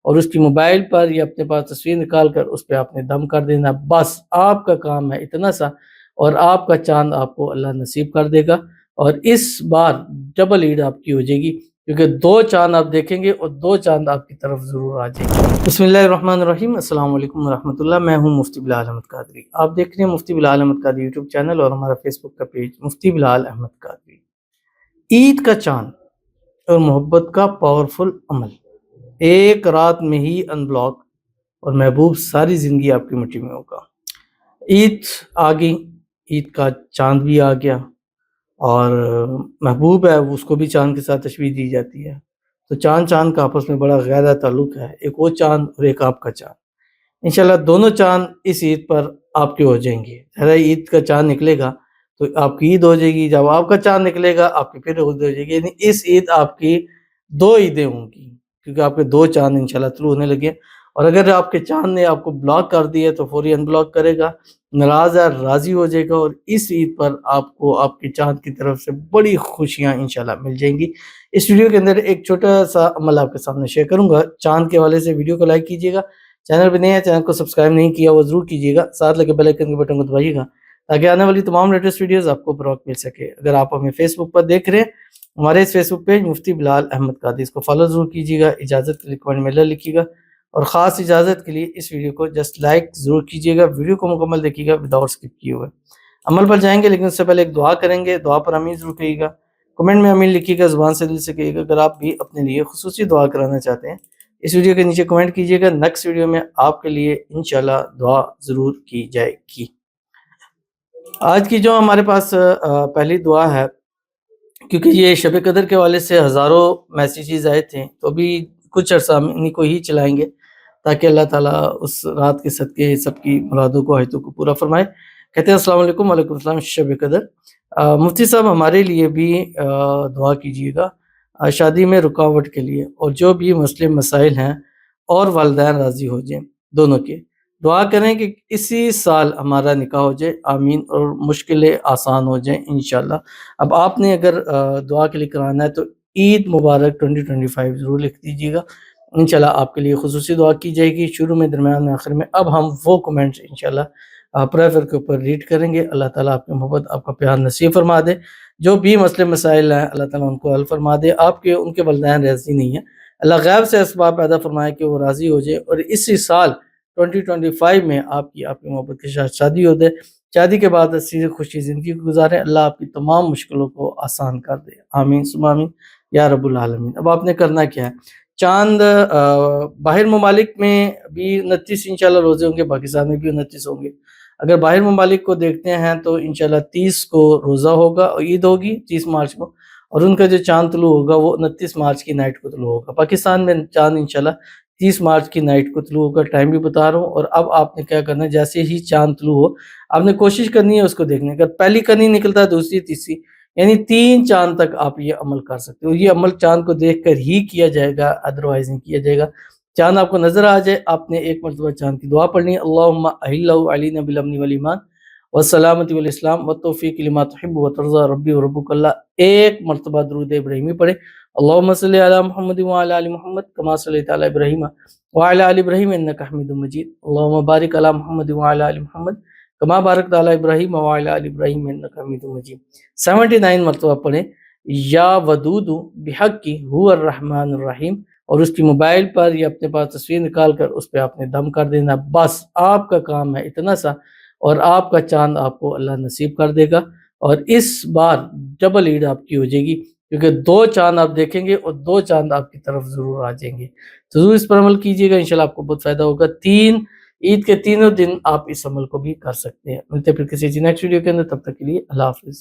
اور اس کی موبائل پر یا اپنے پاس تصویر نکال کر اس پہ آپ نے دم کر دینا، بس آپ کا کام ہے اتنا سا، اور آپ کا چاند آپ کو اللہ نصیب کر دے گا، اور اس بار ڈبل عید آپ کی ہو جائے گی، کیونکہ 2 چاند آپ دیکھیں گے اور 2 چاند آپ کی طرف ضرور آ جائیں گے۔ بسم اللہ الرحمن الرحیم، السلام علیکم ورحمۃ اللہ، میں ہوں مفتی بلال احمد قادری، آپ دیکھ رہے ہیں مفتی بلال احمد قادری یوٹیوب چینل اور ہمارا فیس بک کا پیج مفتی بلال احمد قادری۔ عید کا چاند اور محبت کا پاورفل عمل، ایک رات میں ہی ان بلاک اور محبوب ساری زندگی آپ کی مٹی میں ہوگا۔ عید آ گئی، عید کا چاند بھی آ گیا، اور محبوب ہے اس کو بھی چاند کے ساتھ تشبیہ دی جاتی ہے، تو چاند کا آپس میں بڑا گہرا تعلق ہے، ایک وہ چاند اور ایک آپ کا چاند۔ انشاءاللہ دونوں چاند اس عید پر آپ کے ہو جائیں گے۔ عید کا چاند نکلے گا تو آپ کی عید ہو جائے گی، جب آپ کا چاند نکلے گا آپ کی پھر عید ہو جائے گی، یعنی اس عید آپ کی 2 عیدیں ہوں گی، کیونکہ آپ کے 2 چاند انشاءاللہ طلوع ہونے لگے۔ اور اگر آپ کے چاند نے آپ کو بلاک کر دیا تو فوری ان بلاک کرے گا، ناراض ہے راضی ہو جائے گا، اور اس عید پر آپ کو آپ کے چاند کی طرف سے بڑی خوشیاں انشاءاللہ مل جائیں گی۔ اس ویڈیو کے اندر ایک چھوٹا سا عمل آپ کے سامنے شیئر کروں گا، چاند کے حوالے سے ویڈیو کو لائک کیجیے گا، چینل پہ نئے ہیں چینل کو سبسکرائب نہیں کیا وہ ضرور کیجیے گا، ساتھ لگے بیل آئکن کے بٹن کو دبائیے گا تاکہ آنے والی تمام لیٹسٹ ویڈیوز آپ کو بروقت مل سکے۔ اگر آپ ہمیں فیس بک پر دیکھ رہے ہیں، ہمارے اس فیس بک پیج مفتی بلال احمد قادری، اس کو فالو ضرور کیجیے گا، اجازت کے لیے کمنٹ میں لکھیے گا، اور خاص اجازت کے لیے اس ویڈیو کو جسٹ لائک ضرور کیجیے گا، ویڈیو کو مکمل دیکھیے گا وداؤٹ اسکپ کیے ہوئے۔ عمل پر جائیں گے لیکن اس سے پہلے ایک دعا کریں گے، دعا پر آمین ضرور کہیے گا، کمنٹ میں آمین لکھیے گا، زبان سے دل سے کہیے گا۔ اگر آپ بھی اپنے لیے خصوصی دعا کرانا چاہتے ہیں اس ویڈیو کے نیچے کمنٹ کیجیے گا، نیکسٹ ویڈیو میں آپ کے لیے انشاءاللہ دعا ضرور کی جائے گی۔ آج کی جو ہمارے پاس پہلی دعا ہے، کیونکہ یہ شب قدر کے والے سے ہزاروں میسیجز آئے تھے، تو ابھی کچھ عرصہ ہم انہیں کو ہی چلائیں گے تاکہ اللہ تعالیٰ اس رات کے صدقے سب کی مرادوں کو حاجتوں کو پورا فرمائے۔ کہتے ہیں السلام علیکم، وعلیکم السلام، شب قدر مفتی صاحب ہمارے لیے بھی دعا کیجیے گا شادی میں رکاوٹ کے لیے، اور جو بھی مسئلے مسائل ہیں اور والدین راضی ہو جائیں دونوں کے، دعا کریں کہ اسی سال ہمارا نکاح ہو جائے، آمین، اور مشکلیں آسان ہو جائیں انشاءاللہ۔ اب آپ نے اگر دعا کے لیے کرانا ہے تو عید مبارک 2025 ضرور لکھ دیجیے گا، انشاءاللہ آپ کے لیے خصوصی دعا کی جائے گی، شروع میں، درمیان میں، آخر میں۔ اب ہم وہ کمنٹس انشاءاللہ پریفر کے اوپر ریڈ کریں گے۔ اللہ تعالیٰ آپ کی محبت، آپ کا پیار نصیب فرما دے، جو بھی مسئلے مسائل ہیں اللہ تعالیٰ ان کو حل فرما دے، آپ کے ان کے والدین راضی نہیں ہیں، اللہ غیب سے اسباب پیدا فرمائے کہ وہ راضی ہو جائے، اور اسی سال 2025 میں آپ کی محبت کے ساتھ شادی ہو جائے، شادی کے بعد اچھی خوشی زندگی کو گزارے، اللہ آپ کی تمام مشکلوں کو آسان کر دے، آمین ثم آمین یا رب العالمین۔ اب آپ نے کرنا کیا ہے، چاند باہر ممالک میں بھی 29 انشاءاللہ روزے ہوں گے، پاکستان میں بھی 29 ہوں گے۔ اگر باہر ممالک کو دیکھتے ہیں تو انشاءاللہ 30 کو روزہ ہوگا، اور عید ہوگی 30 مارچ کو، اور ان کا جو چاند طلوع ہوگا وہ 29 مارچ کی نائٹ کو طلوع ہوگا۔ پاکستان میں چاند انشاءاللہ 30 مارچ کی نائٹ کو طلوع ہوگا، ٹائم بھی بتا رہا ہوں۔ اور اب آپ نے کیا کرنا ہے، جیسے ہی چاند طلوع ہو آپ نے کوشش کرنی ہے اس کو دیکھنے کا، پہلی کنی نکلتا ہے، دوسری، تیسری، یعنی 3 چاند تک آپ یہ عمل کر سکتے ہو۔ یہ عمل چاند کو دیکھ کر ہی کیا جائے گا، ادروائز نہیں کیا جائے گا۔ چاند آپ کو نظر آ جائے، آپ نے ایک مرتبہ چاند کی دعا پڑھنی ہے، اللہم احلہ علینا بالامن والایمان والسلامتی والاسلام والتوفیق لما تحب وترضى ربی وربک اللہ، ایک مرتبہ درود ابراہیمی پڑھے، اللہم صلی علی محمد وعلی آل محمد کما صلیت علی ابراہیم وعلی آل ابراہیم انک حمید مجید، اللہم بارک علی محمد وعلی آل محمد کما بارکت علی ابراہیم وعلی آل ابراہیم انک حمید مجید۔ 79 مرتبہ پڑھیں، یا ودود بحق هو الرحمن الرحیم، اور اس کی موبائل پر یا اپنے پاس تصویر نکال کر اس پہ آپ نے دم کر دینا، بس آپ کا کام ہے اتنا سا، اور آپ کا چاند آپ کو اللہ نصیب کر دے گا، اور اس بار ڈبل عید آپ کی ہو جائے گی، کیونکہ 2 چاند آپ دیکھیں گے اور 2 چاند آپ کی طرف ضرور آ جائیں گے، تو ضرور اس پر عمل کیجیے گا، انشاءاللہ آپ کو بہت فائدہ ہوگا۔ عید کے تینوں دن آپ اس عمل کو بھی کر سکتے ہیں۔ ملتے ہیں پھر کسی نیکسٹ ویڈیو کے اندر، تب تک کے لیے اللہ حافظ۔